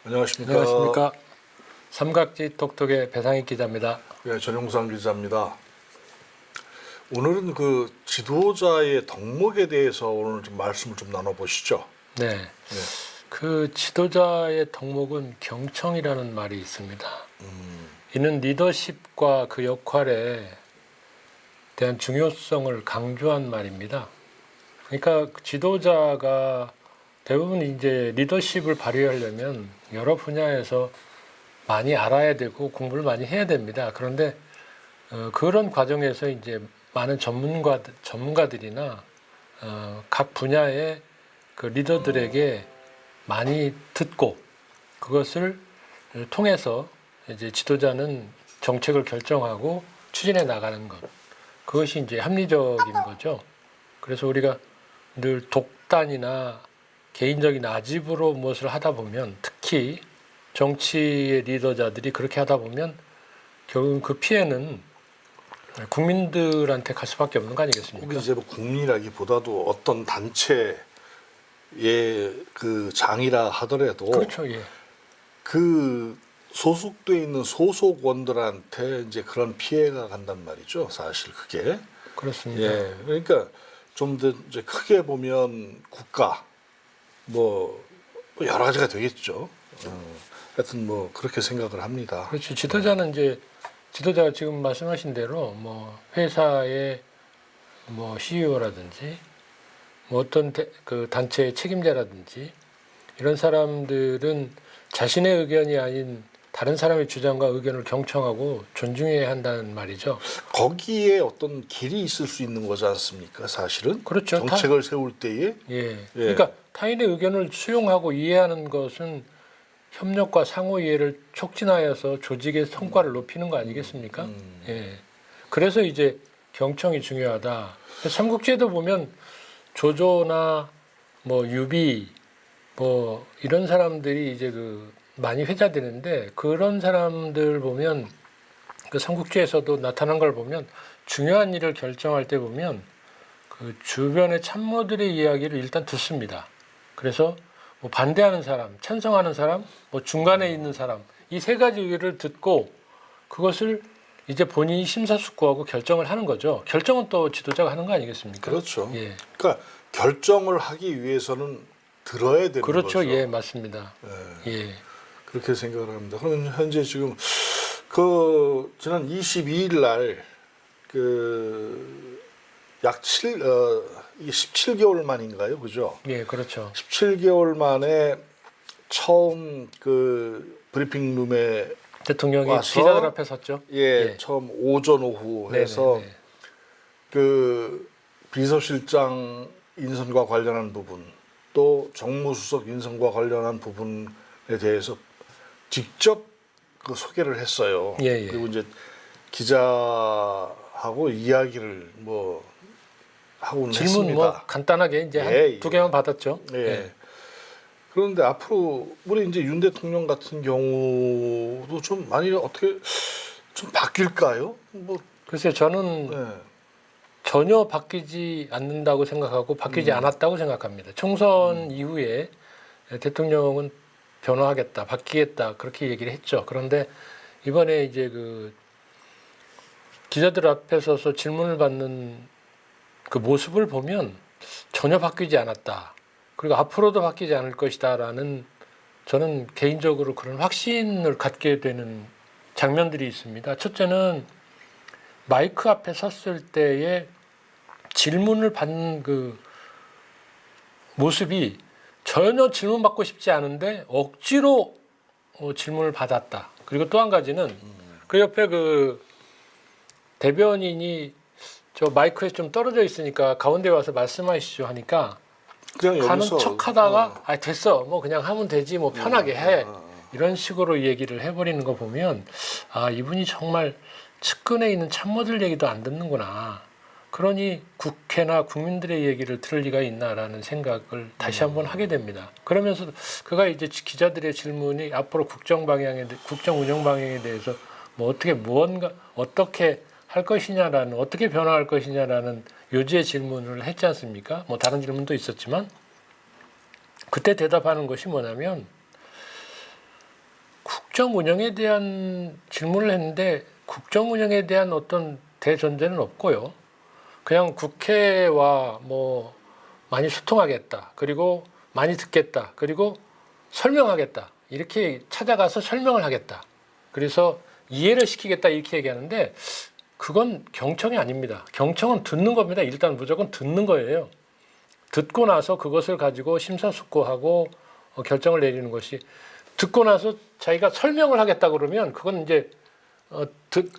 안녕하십니까. 안녕하십니까. 삼각지 톡톡의 배상익 기자입니다. 네, 전용상 기자입니다. 오늘은 그 지도자의 덕목에 대해서 오늘 좀 말씀을 좀 나눠보시죠. 네. 네. 그 지도자의 덕목은 경청이라는 말이 있습니다. 이는 리더십과 그 역할에 대한 중요성을 강조한 말입니다. 그러니까 지도자가 대부분 이제 리더십을 발휘하려면 여러 분야에서 많이 알아야 되고 공부를 많이 해야 됩니다. 그런데 그런 과정에서 이제 많은 전문가들이나 각 분야의 그 리더들에게 많이 듣고 그것을 통해서 이제 지도자는 정책을 결정하고 추진해 나가는 것. 그것이 이제 합리적인 거죠. 그래서 우리가 늘 독단이나 개인적인 아집으로 무엇을 하다 보면 특히 정치의 리더자들이 그렇게 하다 보면 결국 그 피해는 국민들한테 갈 수밖에 없는 거 아니겠습니까? 거기서 이제 뭐 국민이라기보다도 어떤 단체의 그 장이라 하더라도 그렇죠, 예. 그 소속돼 있는 소속원들한테 이제 그런 피해가 간단 말이죠. 사실 그게. 그렇습니다. 예. 그러니까 좀 더 이제 크게 보면 국가 뭐 여러 가지가 되겠죠. 하여튼 뭐 그렇게 생각을 합니다. 그렇죠. 지도자는 이제 지도자가 지금 말씀하신 대로 뭐 회사의 뭐 CEO라든지 뭐 어떤 그 단체의 책임자라든지 이런 사람들은 자신의 의견이 아닌 다른 사람의 주장과 의견을 경청하고 존중해야 한다는 말이죠. 거기에 어떤 길이 있을 수 있는 거지 않습니까? 사실은 그렇죠. 정책을 세울 때에 예. 그러니까 타인의 의견을 수용하고 이해하는 것은 협력과 상호 이해를 촉진하여서 조직의 성과를 높이는 거 아니겠습니까? 예. 그래서 이제 경청이 중요하다. 삼국지에도 보면 조조나 뭐 유비 뭐 이런 사람들이 이제 그 많이 회자되는데 그런 사람들 보면 그 삼국지에서도 나타난 걸 보면 중요한 일을 결정할 때 보면 그 주변의 참모들의 이야기를 일단 듣습니다. 그래서 뭐 반대하는 사람, 찬성하는 사람, 뭐 중간에 있는 사람 이 세 가지 의견을 듣고 그것을 이제 본인이 심사숙고하고 결정을 하는 거죠. 결정은 또 지도자가 하는 거 아니겠습니까? 그렇죠. 예. 그러니까 결정을 하기 위해서는 들어야 되는 그렇죠. 거죠. 예, 맞습니다. 예. 예. 그렇게 생각을 합니다. 그러면 현재 지금 그 지난 22일 날 그 약 이게 17개월 만인가요, 그죠? 예, 그렇죠. 17개월 만에 처음 그 브리핑룸에 대통령이 와서 기자들 앞에 섰죠. 예, 처음 오전 오후 해서 네네네. 그 비서실장 인선과 관련한 부분 또 정무수석 인선과 관련한 부분에 대해서 직접 그 소개를 했어요. 예, 예. 그리고 이제 기자하고 이야기를 뭐 하고는 질문 했습니다. 뭐 간단하게 이제 예, 두 개만 받았죠. 예. 예. 그런데 앞으로 우리 이제 윤 대통령 같은 경우도 좀 많이 어떻게 좀 바뀔까요? 뭐 글쎄요, 저는 예. 전혀 바뀌지 않는다고 생각하고 바뀌지 않았다고 생각합니다. 총선 이후에 대통령은 변화하겠다, 바뀌겠다 그렇게 얘기를 했죠. 그런데 이번에 이제 그 기자들 앞에 서서 질문을 받는 그 모습을 보면 전혀 바뀌지 않았다. 그리고 앞으로도 바뀌지 않을 것이다라는 저는 개인적으로 그런 확신을 갖게 되는 장면들이 있습니다. 첫째는 마이크 앞에 섰을 때의 질문을 받는 그 모습이 전혀 질문 받고 싶지 않은데 억지로 질문을 받았다. 그리고 또 한 가지는 그 옆에 그 대변인이 저 마이크에 좀 떨어져 있으니까 가운데 와서 말씀하시죠 하니까 그냥 가는 여기서 척하다가 아 됐어 뭐 그냥 하면 되지 뭐 편하게 해 이런 식으로 얘기를 해버리는 거 보면 아 이분이 정말 측근에 있는 참모들 얘기도 안 듣는구나. 그러니 국회나 국민들의 얘기를 들을 리가 있나라는 생각을 다시 한번 하게 됩니다. 그러면서 그가 이제 기자들의 질문이 앞으로 국정 운영 방향에 대해서 뭐 어떻게 무언가 어떻게 할 것이냐라는 어떻게 변화할 것이냐라는 요지의 질문을 했지 않습니까? 뭐 다른 질문도 있었지만 그때 대답하는 것이 뭐냐면 국정 운영에 대한 질문을 했는데 국정 운영에 대한 어떤 대전제는 없고요. 그냥 국회와 뭐 많이 소통하겠다. 그리고 많이 듣겠다. 그리고 설명하겠다. 이렇게 찾아가서 설명을 하겠다. 그래서 이해를 시키겠다 이렇게 얘기하는데 그건 경청이 아닙니다. 경청은 듣는 겁니다. 일단 무조건 듣는 거예요. 듣고 나서 그것을 가지고 심사숙고하고 결정을 내리는 것이 듣고 나서 자기가 설명을 하겠다 그러면 그건 이제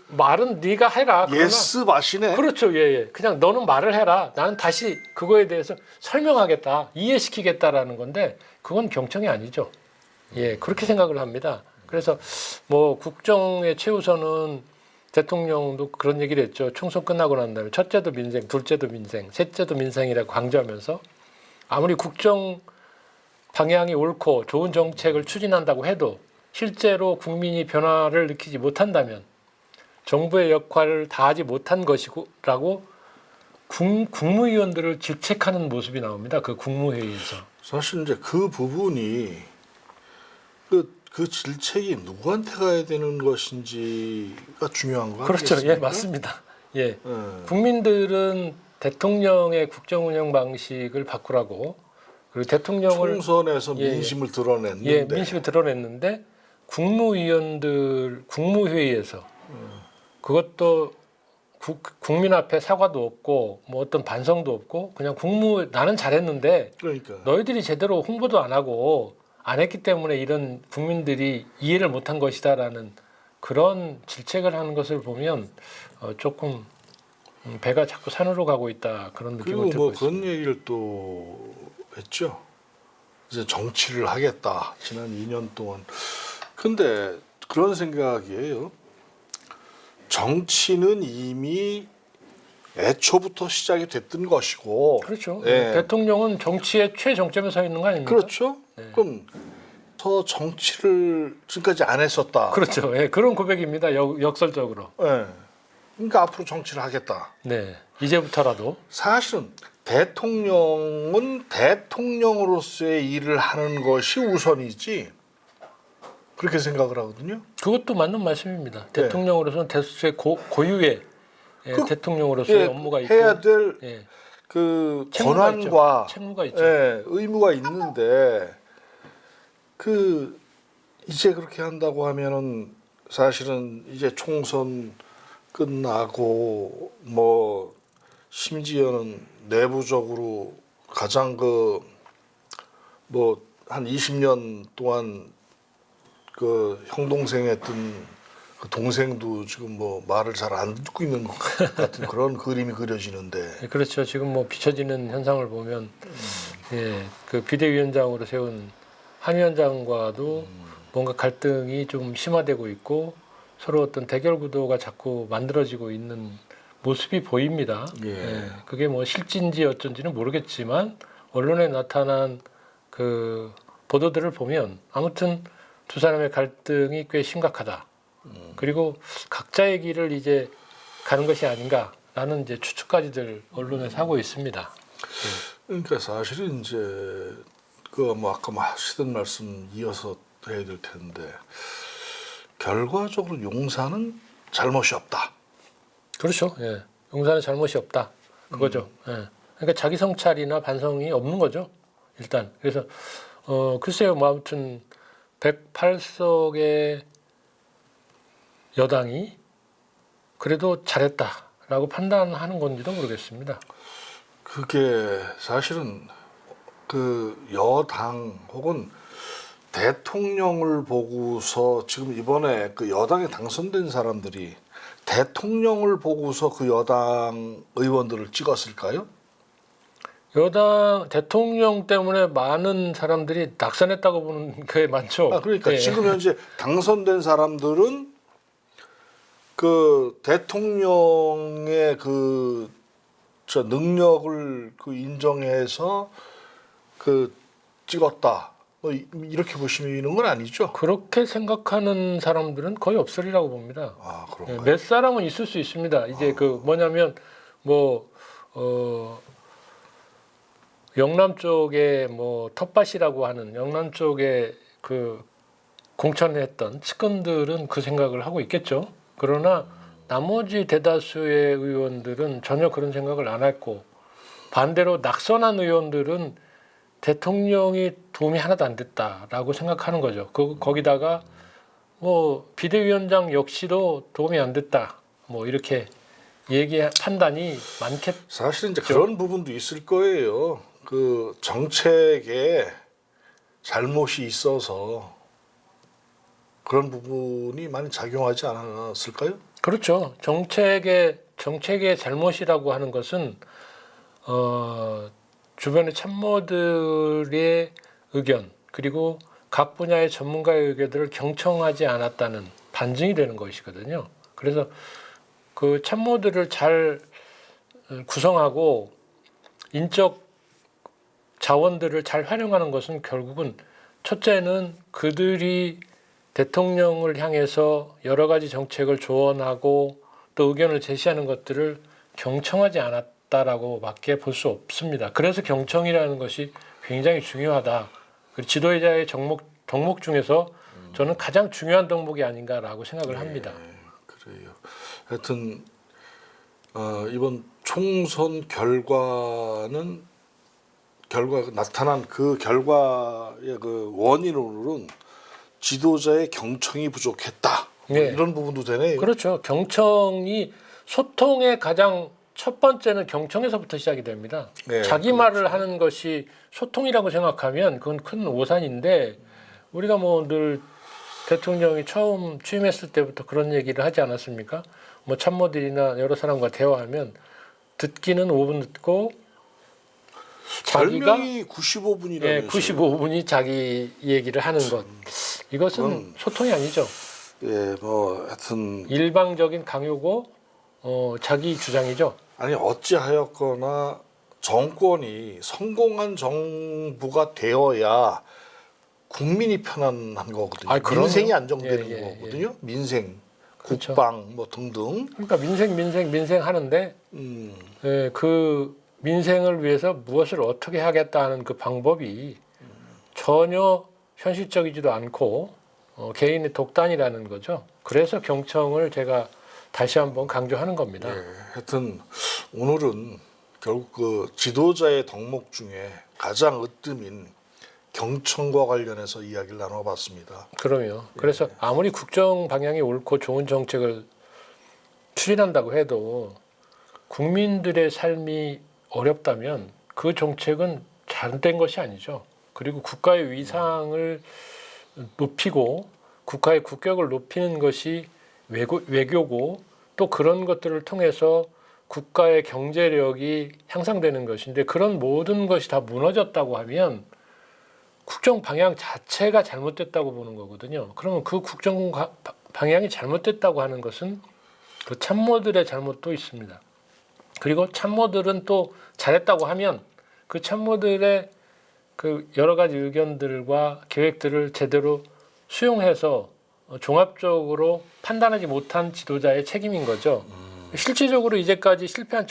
말은 네가 해라. 그러나 예스 마시네. 그렇죠. 예, 예. 그냥 너는 말을 해라. 나는 다시 그거에 대해서 설명하겠다. 이해시키겠다라는 건데 그건 경청이 아니죠. 예, 그렇게 생각을 합니다. 그래서 뭐 국정의 최우선은 대통령도 그런 얘기를 했죠. 총선 끝나고 난 다음에 첫째도 민생, 둘째도 민생, 셋째도 민생이라고 강조하면서 아무리 국정 방향이 옳고 좋은 정책을 추진한다고 해도 실제로 국민이 변화를 느끼지 못한다면 정부의 역할을 다하지 못한 것이라고 국무위원들을 질책하는 모습이 나옵니다. 그 국무회의에서. 사실 이제 그 부분이 그 질책이 누구한테 가야 되는 것인지가 중요한 거 그렇죠. 아니겠습니까? 예, 맞습니다. 예. 예. 국민들은 대통령의 국정 운영 방식을 바꾸라고 그리고 대통령을 총선에서 예, 민심을 드러냈는데 예, 민심을 드러냈는데 국무위원들 국무회의에서 그것도 국민 앞에 사과도 없고 뭐 어떤 반성도 없고 그냥 나는 잘했는데 그러니까 너희들이 제대로 홍보도 안 하고 안 했기 때문에 이런 국민들이 이해를 못한 것이다라는 그런 질책을 하는 것을 보면 조금 배가 자꾸 산으로 가고 있다 그런 느낌을 그리고 들고 뭐 있습니다. 그런 얘기를 또 했죠. 이제 정치를 하겠다 지난 2년 동안. 근데 그런 생각이에요. 정치는 이미 애초부터 시작이 됐던 것이고, 그렇죠. 예. 대통령은 정치의 최정점에 서 있는 거 아닙니까? 그렇죠. 네. 그럼 더 정치를 지금까지 안 했었다. 그렇죠. 예, 그런 고백입니다. 역설적으로. 예. 그러니까 앞으로 정치를 하겠다. 네, 이제부터라도. 사실은 대통령은 대통령으로서의 일을 하는 것이 우선이지. 그렇게 생각을 하거든요. 그것도 맞는 말씀입니다. 네. 대통령으로서는 대수의 고유의 대통령으로서의 예, 업무가 있고 해야 될 예, 그 책무가 권한과 있죠. 책무가 있죠. 예, 의무가 있는데 그 이제 그렇게 한다고 하면은 사실은 이제 총선 끝나고 뭐 심지어는 내부적으로 가장 그 뭐 한 20년 동안 그 형동생했던 그 동생도 지금 뭐 말을 잘 안 듣고 있는 것 같은 그런 그림이 그려지는데. 예, 그렇죠. 지금 뭐 비춰지는 현상을 보면 예, 그 비대위원장으로 세운 한 위원장과도 뭔가 갈등이 좀 심화되고 있고 서로 어떤 대결 구도가 자꾸 만들어지고 있는 모습이 보입니다. 예. 예, 그게 뭐 실진지 어쩐지는 모르겠지만 언론에 나타난 그 보도들을 보면 아무튼 두 사람의 갈등이 꽤 심각하다. 그리고 각자의 길을 이제 가는 것이 아닌가라는 이제 추측까지들 언론에서 하고 있습니다. 그러니까 사실은 이제 그 뭐 아까 하시던 말씀 이어서 해야 될 텐데 결과적으로 용산은 잘못이 없다. 그렇죠. 예. 용산은 잘못이 없다. 그거죠. 예. 그러니까 자기 성찰이나 반성이 없는 거죠. 일단. 그래서 글쎄요. 뭐 아무튼 108석의 여당이 그래도 잘했다라고 판단하는 건지도 모르겠습니다. 그게 사실은 그 여당 혹은 대통령을 보고서 지금 이번에 그 여당에 당선된 사람들이 대통령을 보고서 그 여당 의원들을 찍었을까요? 여당 대통령 때문에 많은 사람들이 낙선했다고 보는 게 많죠. 그러니까 예. 지금 현재 당선된 사람들은 그 대통령의 그 저 능력을 그 인정해서 그 찍었다. 뭐 이렇게 보시는 건 아니죠? 그렇게 생각하는 사람들은 거의 없으리라고 봅니다. 아, 예, 그런가요? 몇 사람은 있을 수 있습니다. 이제 그 뭐냐면 뭐 영남 쪽에 뭐 텃밭이라고 하는 영남 쪽에 그 공천했던 측근들은 그 생각을 하고 있겠죠. 그러나 나머지 대다수의 의원들은 전혀 그런 생각을 안 했고 반대로 낙선한 의원들은 대통령이 도움이 하나도 안 됐다라고 생각하는 거죠. 거기다가 뭐 비대위원장 역시도 도움이 안 됐다. 뭐 이렇게 판단이 많겠죠. 사실 이제 그런 부분도 있을 거예요. 그 정책에 잘못이 있어서 그런 부분이 많이 작용하지 않았을까요? 그렇죠. 정책의 잘못이라고 하는 것은 주변의 참모들의 의견 그리고 각 분야의 전문가의 의견들을 경청하지 않았다는 반증이 되는 것이거든요. 그래서 그 참모들을 잘 구성하고 인적 자원들을 잘 활용하는 것은 결국은 첫째는 그들이 대통령을 향해서 여러 가지 정책을 조언하고 또 의견을 제시하는 것들을 경청하지 않았다라고밖에 볼 수 없습니다. 그래서 경청이라는 것이 굉장히 중요하다. 그리고 지도자의 덕목 중에서 저는 가장 중요한 덕목이 아닌가라고 생각을 합니다. 그래요. 하여튼 이번 총선 결과는 나타난 그 결과의 그 원인으로는 지도자의 경청이 부족했다. 뭐 네. 이런 부분도 되네요. 그렇죠. 경청이 소통의 가장 첫 번째는 경청에서부터 시작이 됩니다. 네, 자기 말을 하는 것이 소통이라고 생각하면 그건 큰 오산인데 우리가 뭐 늘 대통령이 처음 취임했을 때부터 그런 얘기를 하지 않았습니까? 뭐 참모들이나 여러 사람과 대화하면 듣기는 5분 듣고 자기가 별명이 95분이라면서요. 예, 95분이 자기 얘기를 하는 것. 이것은 소통이 아니죠. 예, 뭐 하여튼 일방적인 강요고 자기 주장이죠. 아니 어찌하였거나 정권이 성공한 정부가 되어야 국민이 편안한 거거든요. 아, 그럼요. 민생이 안정되는 예, 예, 거거든요. 민생, 그렇죠. 국방 뭐 등등. 그러니까 민생 하는데 예, 그 민생을 위해서 무엇을 어떻게 하겠다 하는 그 방법이 전혀 현실적이지도 않고 개인의 독단이라는 거죠. 그래서 경청을 제가 다시 한번 강조하는 겁니다. 예, 하여튼 오늘은 결국 그 지도자의 덕목 중에 가장 으뜸인 경청과 관련해서 이야기를 나눠봤습니다. 그럼요. 그래서 아무리 국정 방향이 옳고 좋은 정책을 추진한다고 해도 국민들의 삶이 어렵다면 그 정책은 잘된 것이 아니죠. 그리고 국가의 위상을 높이고 국가의 국격을 높이는 것이 외교고 또 그런 것들을 통해서 국가의 경제력이 향상되는 것인데 그런 모든 것이 다 무너졌다고 하면 국정 방향 자체가 잘못됐다고 보는 거거든요. 그러면 그 국정 방향이 잘못됐다고 하는 것은 그 참모들의 잘못도 있습니다. 그리고 참모들은 또 잘했다고 하면 그 참모들의 그 여러 가지 의견들과 계획들을 제대로 수용해서 종합적으로 판단하지 못한 지도자의 책임인 거죠. 실질적으로 이제까지 실패한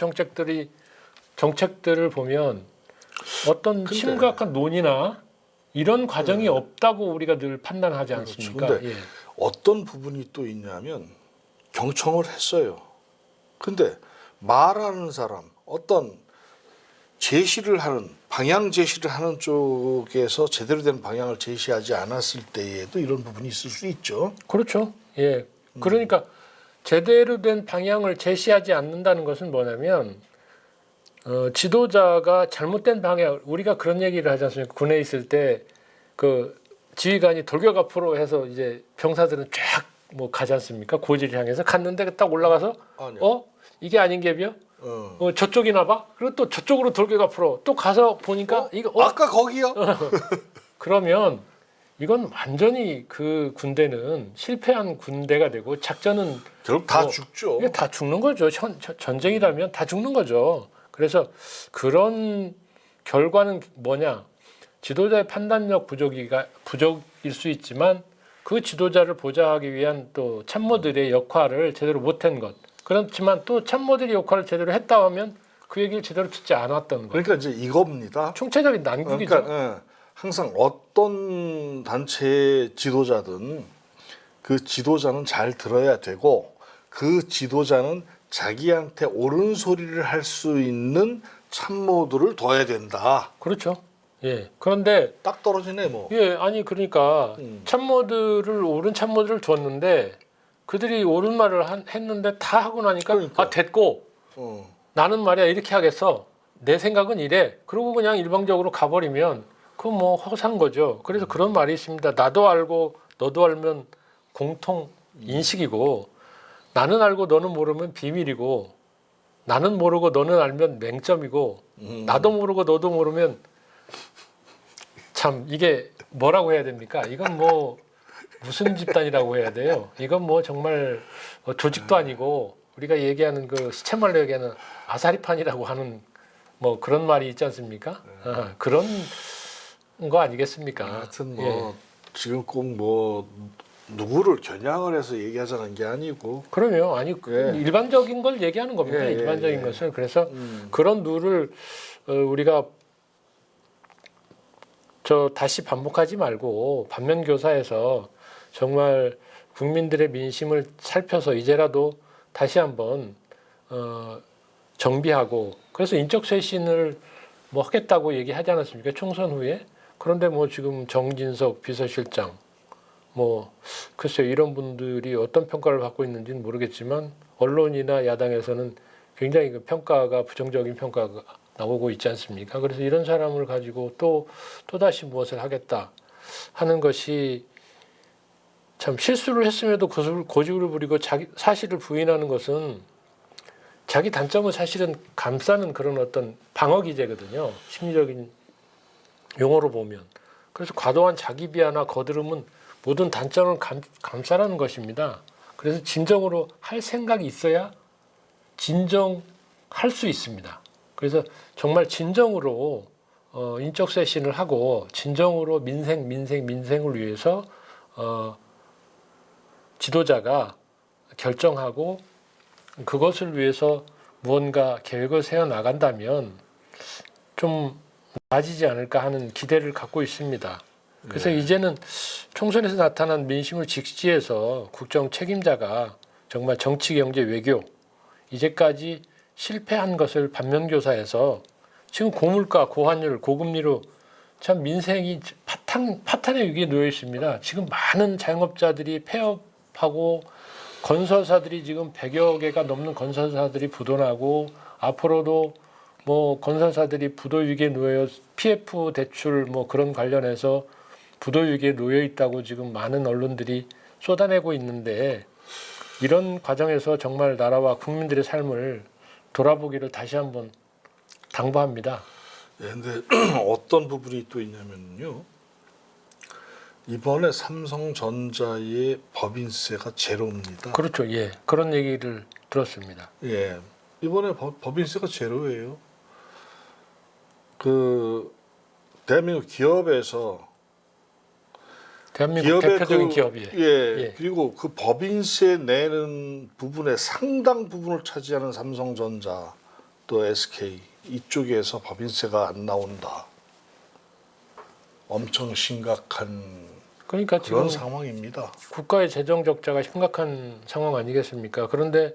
정책들을 보면 어떤 심각한 논의나 이런 과정이 없다고 우리가 늘 판단하지 않습니까? 그런데 어떤 부분이 또 있냐면 경청을 했어요. 근데 말하는 사람 어떤 방향 제시를 하는 쪽에서 제대로 된 방향을 제시하지 않았을 때에도 이런 부분이 있을 수 있죠. 그렇죠. 예. 그러니까 제대로 된 방향을 제시하지 않는다는 것은 뭐냐면 지도자가 잘못된 방향, 우리가 그런 얘기를 하지 않습니까? 군에 있을 때 그 지휘관이 돌격 앞으로 해서 이제 병사들은 쫙 뭐 가지 않습니까? 고지를 향해서 갔는데 딱 올라가서 아니요. 이게 아닌 갭이요? 저쪽이나 봐. 그리고 또 저쪽으로 돌격 앞으로 또 가서 보니까 이거 아까 거기요? 그러면 이건 완전히 그 군대는 실패한 군대가 되고 작전은 결국 다 죽죠. 이게 다 죽는 거죠. 전쟁이라면 다 죽는 거죠. 그래서 그런 결과는 뭐냐? 지도자의 판단력 부족일 수 있지만 그 지도자를 보좌하기 위한 또 참모들의 역할을 제대로 못한 것. 그렇지만 또 참모들이 역할을 제대로 했다 하면 그 얘기를 제대로 듣지 않았던 것. 그러니까 이제 이겁니다. 총체적인 난국이죠. 그러니까 항상 어떤 단체의 지도자든 그 지도자는 잘 들어야 되고 그 지도자는 자기한테 옳은 소리를 할 수 있는 참모들을 둬야 된다. 그렇죠. 예. 그런데 딱 떨어지네 뭐. 예, 아니 그러니까 참모들을 옳은 참모들을 뒀는데 그들이 옳은 말을 했는데 다 하고 나니까 그러니까. 아 됐고 어. 나는 말이야 이렇게 하겠어. 내 생각은 이래. 그러고 그냥 일방적으로 가버리면 그건 뭐 허상 거죠. 그래서 그런 말이 있습니다. 나도 알고 너도 알면 공통 인식이고 나는 알고 너는 모르면 비밀이고 나는 모르고 너는 알면 맹점이고 나도 모르고 너도 모르면 참 이게 뭐라고 해야 됩니까? 이건 뭐 무슨 집단이라고 해야 돼요? 이건 뭐 정말 조직도 아니고 우리가 얘기하는 그 시체말로 얘기하는 아사리판이라고 하는 뭐 그런 말이 있지 않습니까? 그런 거 아니겠습니까? 하여튼 뭐 예. 지금 꼭 뭐 누구를 겨냥을 해서 얘기하자는 게 아니고 그러면 아니 예. 일반적인 걸 얘기하는 겁니다. 예, 예, 일반적인 예. 것을 그래서 그런 룰을 우리가 다시 반복하지 말고 반면 교사에서 정말 국민들의 민심을 살펴서 이제라도 다시 한번 정비하고 그래서 인적 쇄신을 뭐 하겠다고 얘기하지 않았습니까? 총선 후에. 그런데 뭐 지금 정진석 비서실장 뭐 글쎄요 이런 분들이 어떤 평가를 받고 있는지는 모르겠지만 언론이나 야당에서는 굉장히 그 평가가 부정적인 평가가 나오고 있지 않습니까? 그래서 이런 사람을 가지고 또다시 무엇을 하겠다 하는 것이 참 실수를 했음에도 고집을 부리고 자기 사실을 부인하는 것은 자기 단점을 사실은 감싸는 그런 어떤 방어 기제거든요. 심리적인 용어로 보면. 그래서 과도한 자기 비하나 거드름은 모든 단점을 감싸라는 것입니다. 그래서 진정으로 할 생각이 있어야 진정할 수 있습니다. 그래서 정말 진정으로 인적 쇄신을 하고 진정으로 민생을 위해서 지도자가 결정하고 그것을 위해서 무언가 계획을 세워 나간다면 좀 나아지지 않을까 하는 기대를 갖고 있습니다. 그래서 이제는 총선에서 나타난 민심을 직시해서 국정 책임자가 정말 정치, 경제, 외교 이제까지 실패한 것을 반면교사해서 지금 고물가, 고환율, 고금리로 참 민생이 파탄의 위기에 놓여 있습니다. 지금 많은 자영업자들이 폐업하고 건설사들이 지금 100여 개가 넘는 건설사들이 부도나고 앞으로도 뭐 건설사들이 부도 위기에 놓여 PF 대출 뭐 그런 관련해서 부도 위기에 놓여 있다고 지금 많은 언론들이 쏟아내고 있는데 이런 과정에서 정말 나라와 국민들의 삶을 돌아보기를 다시 한번 당부합니다. 예, 근데 어떤 부분이 또 있냐면요. 이번에 삼성전자의 법인세가 제로입니다. 그렇죠. 예. 그런 얘기를 들었습니다. 예. 이번에 법인세가 제로예요. 그 대한민국 기업에서 대한민국 대표적인 기업이에요. 예. 그리고 그 법인세 내는 부분의 상당 부분을 차지하는 삼성전자 또 SK 이쪽에서 법인세가 안 나온다. 엄청 심각한 그러니까 그런 지금 상황입니다. 국가의 재정 적자가 심각한 상황 아니겠습니까? 그런데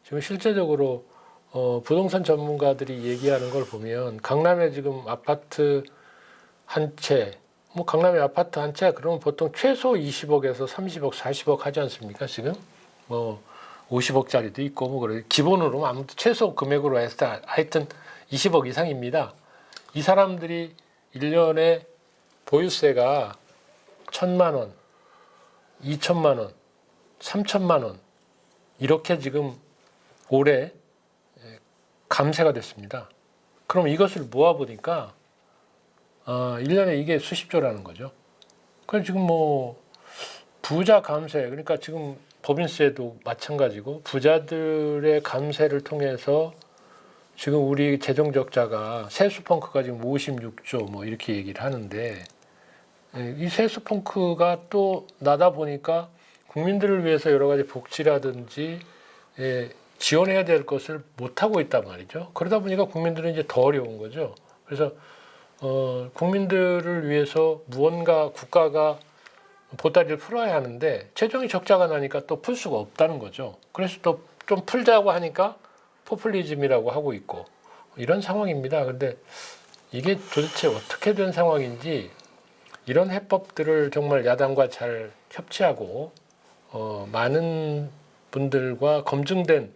지금 실제적으로 부동산 전문가들이 얘기하는 걸 보면 강남에 지금 아파트 한 채, 뭐 강남에 아파트 한 채 그러면 보통 최소 20억에서 30억, 40억 하지 않습니까? 지금 뭐 50억짜리도 있고 뭐 그래 기본으로 아무튼 최소 금액으로 했을 때 하여튼 20억 이상입니다. 이 사람들이 1년에 보유세가 1,000만 원, 2천만 원, 3천만 원 이렇게 지금 올해 감세가 됐습니다. 그럼 이것을 모아보니까 1년에 이게 수십조라는 거죠. 그럼 지금 뭐 부자 감세 그러니까 지금 법인세도 마찬가지고 부자들의 감세를 통해서 지금 우리 재정 적자가 세수 펑크가 지금 56조 뭐 이렇게 얘기를 하는데 이 세수 펑크가 또 나다 보니까 국민들을 위해서 여러 가지 복지라든지 지원해야 될 것을 못 하고 있단 말이죠. 그러다 보니까 국민들은 이제 더 어려운 거죠. 그래서 국민들을 위해서 무언가 국가가 보따리를 풀어야 하는데 재정이 적자가 나니까 또 풀 수가 없다는 거죠. 그래서 또 좀 풀자고 하니까 포퓰리즘이라고 하고 있고 이런 상황입니다. 근데 이게 도대체 어떻게 된 상황인지 이런 해법들을 정말 야당과 잘 협치하고 많은 분들과 검증된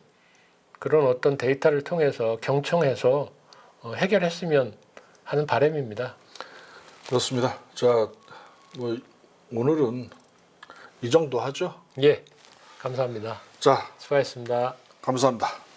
그런 어떤 데이터를 통해서 경청해서 해결했으면 하는 바람입니다. 그렇습니다. 자, 뭐 오늘은 이 정도 하죠. 예, 감사합니다. 자, 수고하셨습니다. 감사합니다.